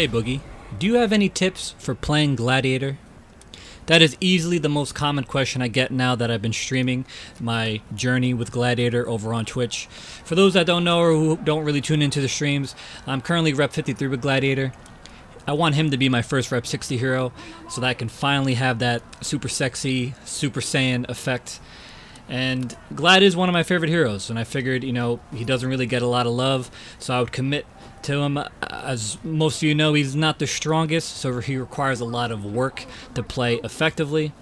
Hey Boogie, do you have any tips for playing Gladiator? That is easily the most common question I get now that I've been streaming my journey with Gladiator over on Twitch. For those that don't know or who don't really tune into the streams, I'm currently rep 53 with Gladiator. I want him to be my first rep 60 hero so that I can finally have that super sexy, Super Saiyan effect. And Glad is one of my favorite heroes, and I figured, he doesn't really get a lot of love, so I would commit to him. As most of you know, he's not the strongest, so he requires a lot of work to play effectively.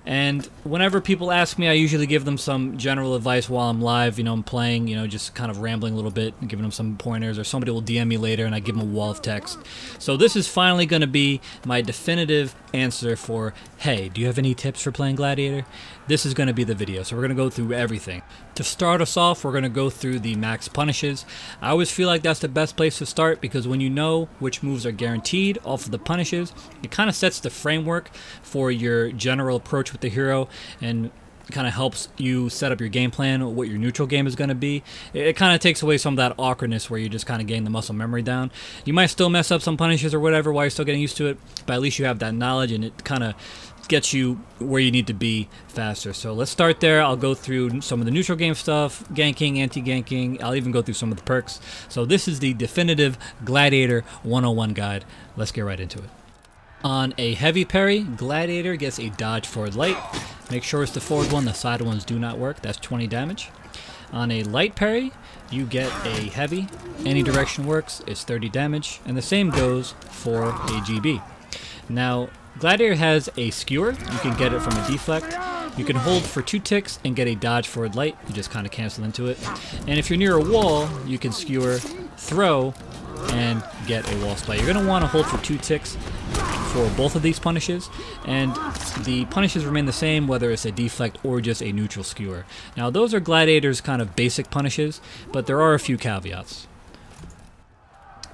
And whenever people ask me, I usually give them some general advice while I'm live, I'm playing, just kind of rambling a little bit and giving them some pointers, or somebody will DM me later and I give them a wall of text. So this is finally going to be my definitive answer for, hey, do you have any tips for playing Gladiator? This is going to be the video, so we're going to go through everything. To start us off, we're going to go through the max punishes. I always feel like that's the best place to start because when you know which moves are guaranteed off of the punishes, it kind of sets the framework for your general approach with the hero and kind of helps you set up your game plan, what your neutral game is going to be. It kind of takes away some of that awkwardness where you're just kind of getting the muscle memory down. You might still mess up some punishes or whatever while you're still getting used to it, but at least you have that knowledge and it kind of gets you where you need to be faster. So let's start there. I'll go through some of the neutral game stuff, ganking, anti-ganking. I'll even go through some of the perks. So this is the definitive Gladiator 101 guide. Let's get right into it. On a heavy parry, Gladiator gets a dodge forward light. Make sure it's the forward one, the side ones do not work. That's 20 damage. On a light parry, you get a heavy. Any direction works, it's 30 damage. And the same goes for a GB. Now, Gladiator has a skewer. You can get it from a deflect. You can hold for 2 ticks and get a dodge forward light. You just kind of cancel into it. And if you're near a wall, you can skewer, throw, and get a wall spike. You're going to want to hold for 2 ticks for both of these punishes, and the punishes remain the same whether it's a deflect or just a neutral skewer. Now those are Gladiator's kind of basic punishes, but there are a few caveats.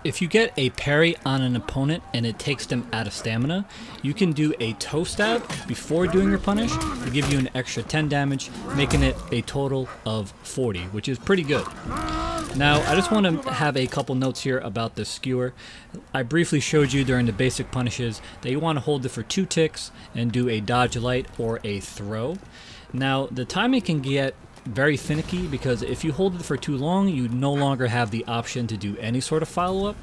If you get a parry on an opponent and it takes them out of stamina, you can do a toe stab before doing your punish to give you an extra 10 damage, making it a total of 40, which is pretty good. Now, I just want to have a couple notes here about the skewer. I briefly showed you during the basic punishes that you want to hold it for 2 ticks and do a dodge light or a throw. Now, the timing can get very finicky because if you hold it for too long, you no longer have the option to do any sort of follow-up,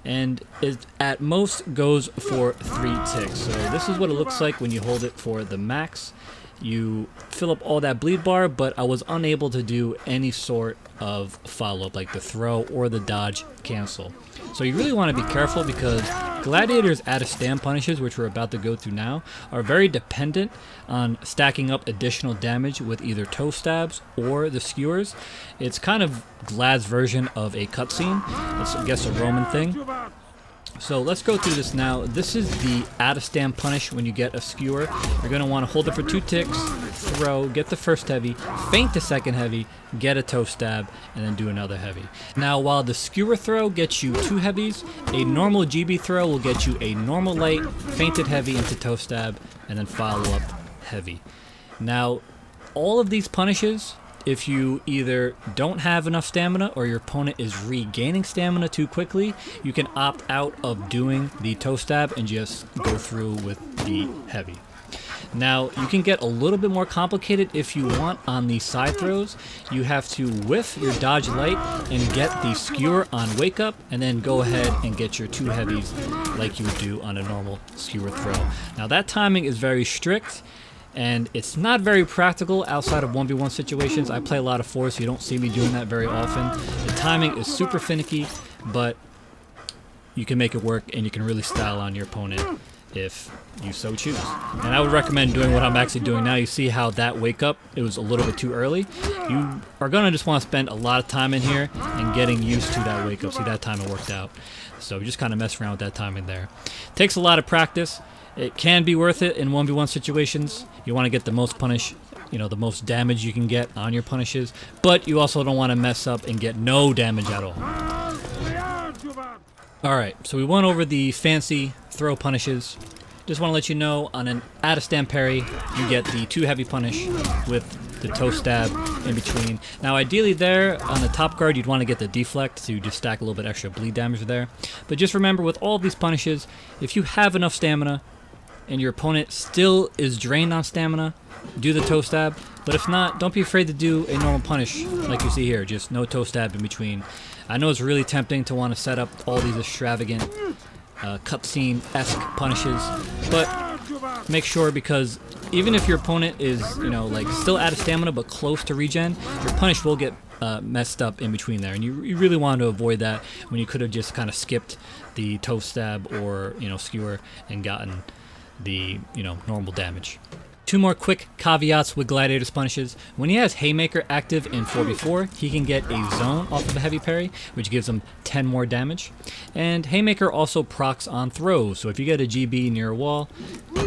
and it at most goes for 3 ticks. So this is what it looks like when you hold it for the max. You fill up all that bleed bar, but I was unable to do any sort of follow-up like the throw or the dodge cancel. So you really want to be careful because Gladiator's out-of-stand punishes, which we're about to go through now, are very dependent on stacking up additional damage with either toe stabs or the skewers. It's kind of Glad's version of a cutscene. It's, I guess, a Roman thing. So let's go through this now. This is the out-of-stand punish when you get a skewer. You're going to want to hold it for 2 ticks, throw, get the first heavy, feint the second heavy, get a toe stab, and then do another heavy. Now, while the skewer throw gets you 2 heavies, a normal GB throw will get you a normal light, feinted heavy into toe stab, and then follow up heavy. Now, all of these punishes, if you either don't have enough stamina or your opponent is regaining stamina too quickly, you can opt out of doing the toe stab and just go through with the heavy. Now, you can get a little bit more complicated if you want on the side throws. You have to whiff your dodge light and get the skewer on wake up, and then go ahead and get your 2 heavies like you would do on a normal skewer throw. Now, that timing is very strict, and it's not very practical outside of 1v1 situations. I play a lot of 4, so you don't see me doing that very often. The timing is super finicky, but you can make it work, and you can really style on your opponent if you so choose. And I would recommend doing what I'm actually doing now. You see how that wake up, it was a little bit too early. You are going to just want to spend a lot of time in here and getting used to that wake up. See, that time it worked out. So just kind of mess around with that timing there. Takes a lot of practice. It can be worth it in 1v1 situations. You want to get the most punish, the most damage you can get on your punishes, but you also don't want to mess up and get no damage at all. Alright, so we went over the fancy throw punishes. Just want to let you know, on an out-of-stand parry, you get the 2 heavy punish with the toe stab in between. Now ideally there on the top guard you'd want to get the deflect to just stack a little bit extra bleed damage there. But just remember, with all of these punishes, if you have enough stamina and your opponent still is drained on stamina, do the toe stab. But if not, don't be afraid to do a normal punish like you see here, just no toe stab in between. I know it's really tempting to want to set up all these extravagant cutscene-esque punishes, but make sure, because even if your opponent is, you know, like still out of stamina but close to regen, your punish will get messed up in between there, and you really want to avoid that when you could have just kind of skipped the toe stab or, you know, skewer and gotten the, you know, normal damage. Two more quick caveats with Gladiator's punishes. When he has Haymaker active in 4v4, he can get a zone off of a heavy parry, which gives him 10 more damage. And Haymaker also procs on throws, so if you get a GB near a wall,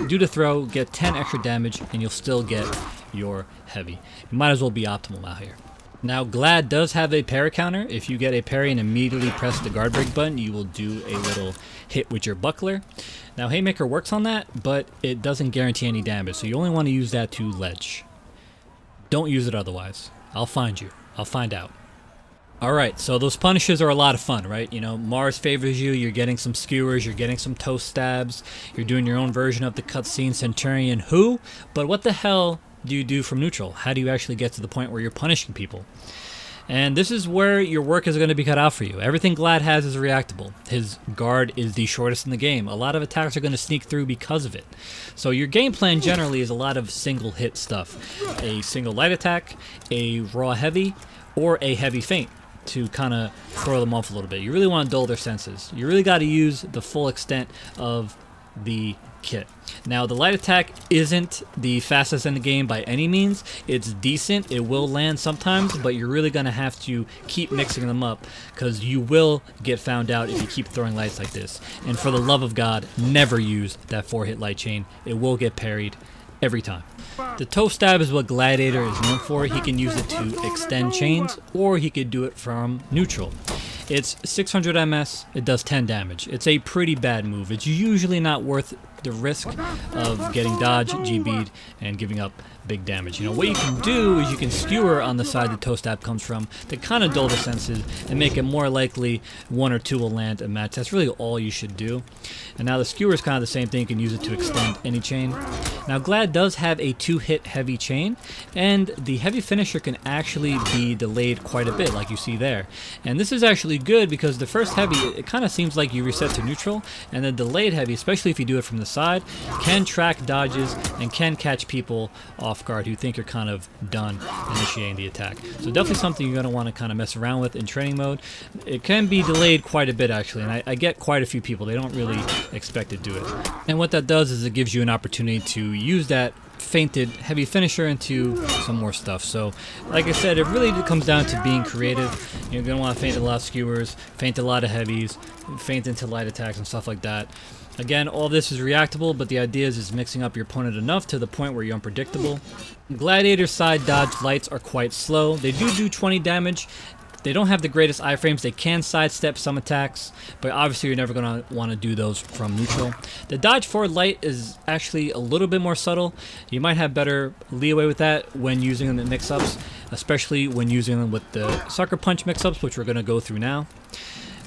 do the throw, get 10 extra damage, and you'll still get your heavy. You might as well be optimal out here. Now, Glad does have a parry counter. If you get a parry and immediately press the guard break button, you will do a little hit with your buckler. Now, Haymaker works on that, but it doesn't guarantee any damage, so you only want to use that to ledge. Don't use it otherwise. I'll find you. I'll find out. Alright, so those punishes are a lot of fun, right? You know, Mars favors you, you're getting some skewers, you're getting some toe stabs, you're doing your own version of the cutscene Centurion who, but what the hell do you do from neutral? How do you actually get to the point where you're punishing people? And this is where your work is going to be cut out for you. Everything Glad has is reactable. His guard is the shortest in the game. A lot of attacks are going to sneak through because of it. So your game plan generally is a lot of single hit stuff. A single light attack, a raw heavy, or a heavy feint to kind of throw them off a little bit. You really want to dull their senses. You really got to use the full extent of the kit. Now, the light attack isn't the fastest in the game by any means. It's decent, it will land sometimes, but you're really going to have to keep mixing them up because you will get found out if you keep throwing lights like this. And for the love of God, never use that 4-hit light chain. It will get parried every time. The toe stab is what Gladiator is known for. He can use it to extend chains, or he could do it from neutral. It's 600 MS, it does 10 damage. It's a pretty bad move. It's usually not worth the risk of getting dodge, GB'd, and giving up big damage. You know, what you can do is you can skewer on the side the toe stab comes from to kind of dull the senses and make it more likely one or two will land a match. That's really all you should do. And now the skewer is kind of the same thing. You can use it to extend any chain. Now, Glad does have a 2-hit heavy chain, and the heavy finisher can actually be delayed quite a bit, like you see there. And this is actually good because the first heavy, it kind of seems like you reset to neutral, and the delayed heavy, especially if you do it from the side, can track dodges and can catch people off guard who think you're kind of done initiating the attack. So definitely something you're going to want to kind of mess around with in training mode. It can be delayed quite a bit actually, and I get quite a few people, they don't really expect to do it. And what that does is it gives you an opportunity to use that feinted heavy finisher into some more stuff. So like I said, it really comes down to being creative. You're going to want to feint a lot of skewers, feint a lot of heavies, feint into light attacks and stuff like that. Again, all this is reactable, but the idea is mixing up your opponent enough to the point where you're unpredictable. Gladiator's side dodge lights are quite slow. They do 20 damage. They don't have the greatest iframes. They can sidestep some attacks, but obviously you're never going to want to do those from neutral. The dodge forward light is actually a little bit more subtle. You might have better leeway with that when using them in mix-ups, especially when using them with the sucker punch mix-ups, which we're going to go through now.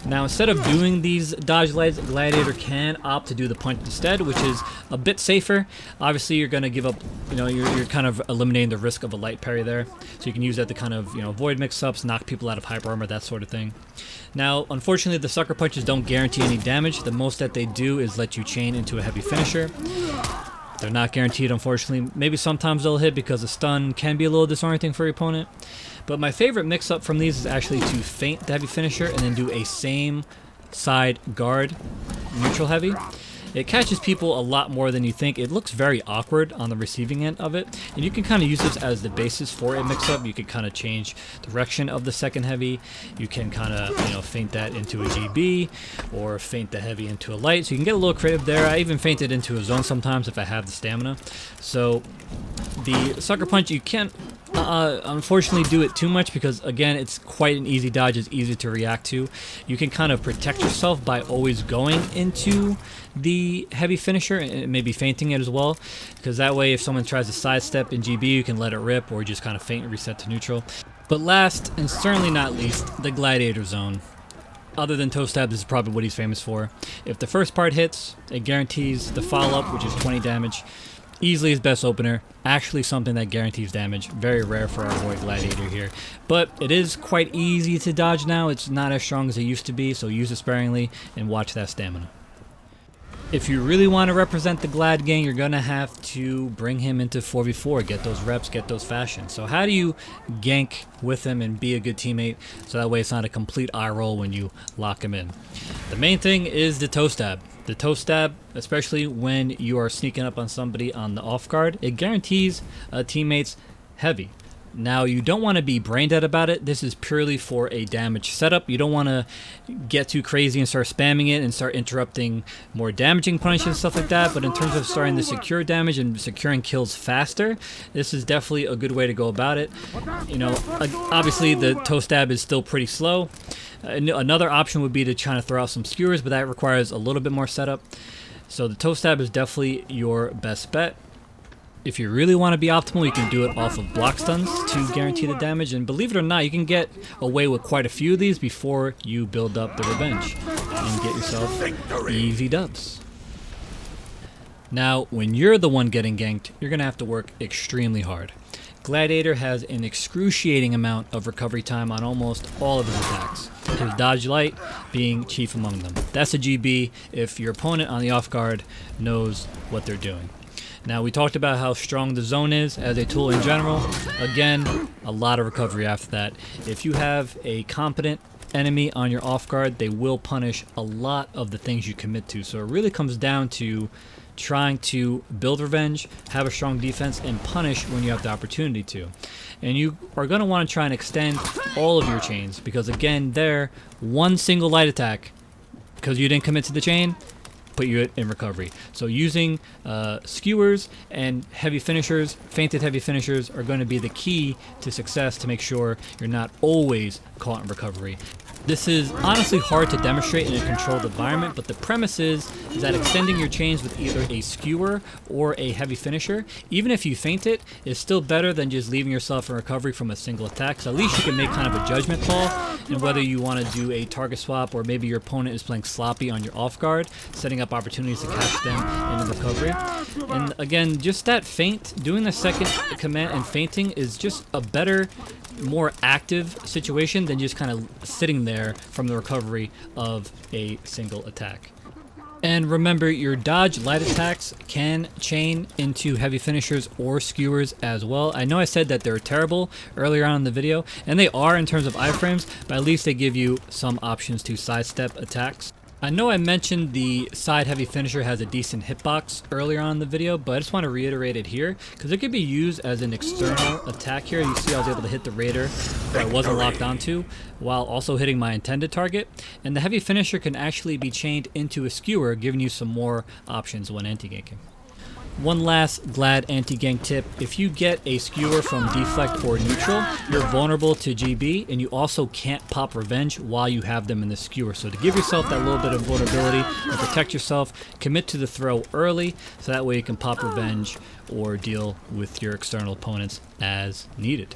Now, instead of doing these dodge lights, Gladiator can opt to do the punch instead, which is a bit safer. Obviously, you're going to give up, you know, you're kind of eliminating the risk of a light parry there. So you can use that to kind of, you know, avoid mix-ups, knock people out of hyper armor, that sort of thing. Now, unfortunately, the sucker punches don't guarantee any damage. The most that they do is let you chain into a heavy finisher. They're not guaranteed, unfortunately. Maybe sometimes they'll hit because a stun can be a little disorienting for your opponent. But my favorite mix-up from these is actually to feint the heavy finisher and then do a same side guard neutral heavy. It catches people a lot more than you think. It looks very awkward on the receiving end of it. And you can kind of use this as the basis for a mix-up. You can kind of change direction of the second heavy. You can kind of, you know, feint that into a GB or feint the heavy into a light. So you can get a little creative there. I even feint it into a zone sometimes if I have the stamina. So the sucker punch, you can't unfortunately do it too much because, again, it's quite an easy dodge. It's easy to react to. You can kind of protect yourself by always going into the heavy finisher and maybe feinting it as well, because that way if someone tries to sidestep in GB, you can let it rip or just kind of feint and reset to neutral. But last and certainly not least, the Gladiator zone. Other than toe stab, this is probably what he's famous for. If the first part hits, it guarantees the follow-up, which is 20 damage. Easily his best opener, actually something that guarantees damage. Very rare for our boy Gladiator here. But it is quite easy to dodge now. It's not as strong as it used to be, so use it sparingly and watch that stamina. If you really want to represent the Glad gang, you're going to have to bring him into 4v4, get those reps, get those fashions. So how do you gank with him and be a good teammate so that way it's not a complete eye roll when you lock him in? The main thing is the toe stab. The toe stab, especially when you are sneaking up on somebody on the off guard, it guarantees a teammate's heavy. Now, you don't want to be brain dead about it. This is purely for a damage setup. You don't want to get too crazy and start spamming it and start interrupting more damaging punishes and stuff like that. But in terms of starting to secure damage and securing kills faster, this is definitely a good way to go about it. You know, obviously the toe stab is still pretty slow. Another option would be to try to throw out some skewers, but that requires a little bit more setup. So the toe stab is definitely your best bet. If you really want to be optimal, you can do it off of block stuns to guarantee the damage. And believe it or not, you can get away with quite a few of these before you build up the revenge and get yourself easy dubs. Now, when you're the one getting ganked, you're going to have to work extremely hard. Gladiator has an excruciating amount of recovery time on almost all of his attacks, his dodge light being chief among them. That's a GB if your opponent on the off guard knows what they're doing. Now, we talked about how strong the zone is as a tool in general. Again, a lot of recovery after that. If you have a competent enemy on your off guard, they will punish a lot of the things you commit to. So it really comes down to trying to build revenge, have a strong defense, and punish when you have the opportunity to. And you are going to want to try and extend all of your chains because, again, there, one single light attack, because you didn't commit to the chain, put you in recovery. So using skewers and heavy finishers, feinted heavy finishers, are going to be the key to success to make sure you're not always caught in recovery. This is honestly hard to demonstrate in a controlled environment, but the premise is that extending your chains with either a skewer or a heavy finisher, even if you feint it, is still better than just leaving yourself in recovery from a single attack. So at least you can make kind of a judgment call in whether you want to do a target swap or maybe your opponent is playing sloppy on your off guard, setting up opportunities to catch them in the recovery. And again, just that feint, doing the second command and feinting is just a better, more active situation than just kind of sitting there from the recovery of a single attack. And remember, your dodge light attacks can chain into heavy finishers or skewers as well. I know I said that they're terrible earlier on in the video, and they are in terms of iframes, but at least they give you some options to sidestep attacks. I know I mentioned the side heavy finisher has a decent hitbox earlier on in the video, but I just want to reiterate it here because it could be used as an external attack here. You see I was able to hit the raider that I wasn't locked onto while also hitting my intended target. And the heavy finisher can actually be chained into a skewer, giving you some more options when anti-ganking. One last Glad anti-gank tip: if you get a skewer from deflect or neutral, you're vulnerable to GB, and you also can't pop revenge while you have them in the skewer. So to give yourself that little bit of vulnerability and protect yourself, commit to the throw early, so that way you can pop revenge or deal with your external opponents as needed.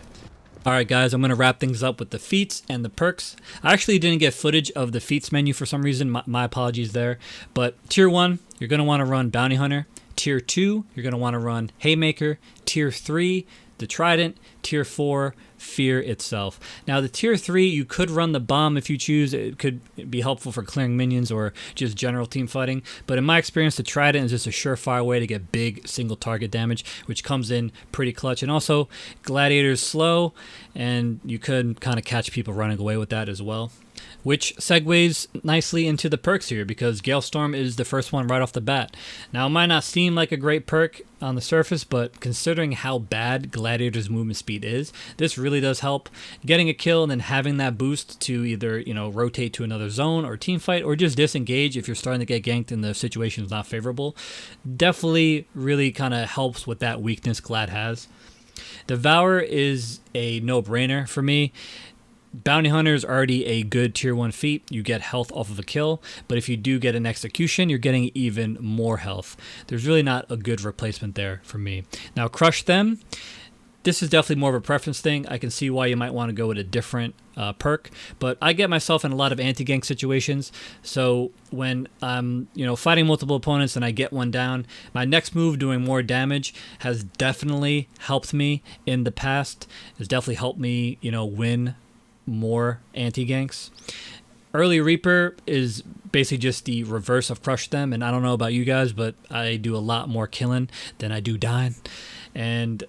Alright guys, I'm going to wrap things up with the feats and the perks. I actually didn't get footage of the feats menu for some reason, my apologies there. But tier 1, you're going to want to run Bounty Hunter. Tier 2, you're going to want to run Haymaker. Tier 3, the Trident. Tier 4, Fear itself. Now the tier 3, you could run the bomb if you choose. It could be helpful for clearing minions or just general team fighting. But in my experience, the Trident is just a surefire way to get big single target damage, which comes in pretty clutch. And also, Gladiator's slow, and you could kind of catch people running away with that as well. Which segues nicely into the perks here, because Gale Storm is the first one right off the bat. Now, it might not seem like a great perk on the surface, but considering how bad Gladiator's movement speed is, this really does help. Getting a kill and then having that boost to either, rotate to another zone or team fight, or just disengage if you're starting to get ganked and the situation is not favorable, definitely really kind of helps with that weakness Glad has. Devour is a no-brainer for me. Bounty Hunter is already a good tier 1 feat. You get health off of a kill, but if you do get an execution, you're getting even more health. There's really not a good replacement there for me. Now, Crush Them. This is definitely more of a preference thing. I can see why you might want to go with a different perk, but I get myself in a lot of anti-gank situations. So when I'm, fighting multiple opponents and I get one down, my next move doing more damage has definitely helped me in the past. Has definitely helped me, win more anti-ganks. Early Reaper is basically just the reverse of Crush Them, and I don't know about you guys, but I do a lot more killing than I do dying. And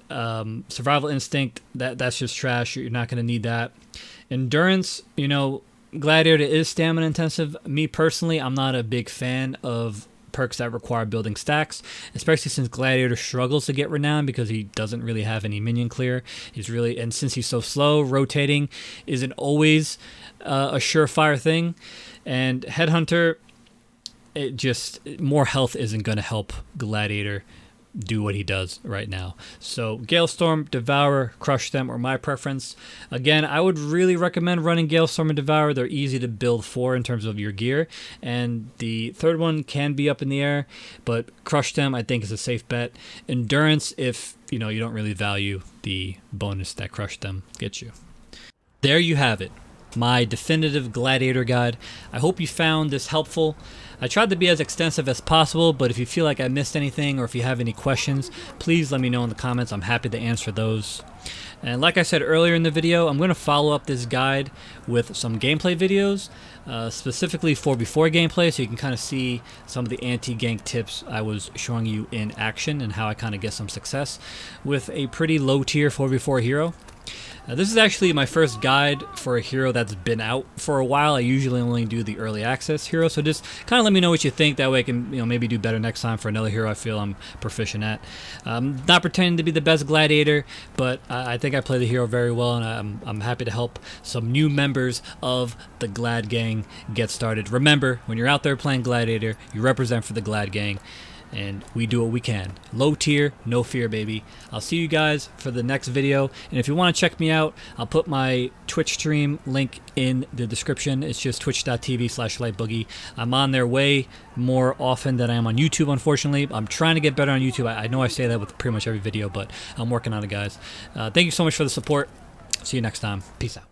Survival Instinct, that's just trash. You're not going to need that. Endurance, Gladiator is stamina intensive. Me personally, I'm not a big fan of perks that require building stacks, especially since Gladiator struggles to get renown because he doesn't really have any minion clear. And since he's so slow, rotating isn't always a surefire thing. And Headhunter, more health isn't going to help Gladiator do what he does right now. So Galestorm, Devour, Crush Them are my preference. Again, I would really recommend running Galestorm and Devour. They're easy to build for in terms of your gear, and the third one can be up in the air, but Crush Them I think is a safe bet. Endurance if you don't really value the bonus that Crush Them gets you. There you have it, my definitive Gladiator guide. I hope you found this helpful. I tried to be as extensive as possible, but if you feel like I missed anything or if you have any questions, please let me know in the comments. I'm happy to answer those. And like I said earlier in the video, I'm going to follow up this guide with some gameplay videos, specifically for before gameplay, so you can kind of see some of the anti-gank tips I was showing you in action and how I kind of get some success with a pretty low tier 4v4 hero. This is actually my first guide for a hero that's been out for a while. I usually only do the early access hero, so just kind of let me know what you think. That way I can maybe do better next time for another hero I feel I'm proficient at. Not pretending to be the best Gladiator, but I think I play the hero very well, and I'm happy to help some new members of the Glad Gang get started. Remember, when you're out there playing Gladiator, you represent for the Glad Gang, and we do what we can. Low tier, no fear, baby. I'll see you guys for the next video, and if you want to check me out, I'll put my Twitch stream link in the description. It's just twitch.tv/LightBoogey. I'm on there way more often than I am on YouTube, unfortunately. I'm trying to get better on YouTube. I know I say that with pretty much every video, but I'm working on it, guys. Thank you so much for the support. See you next time. Peace out.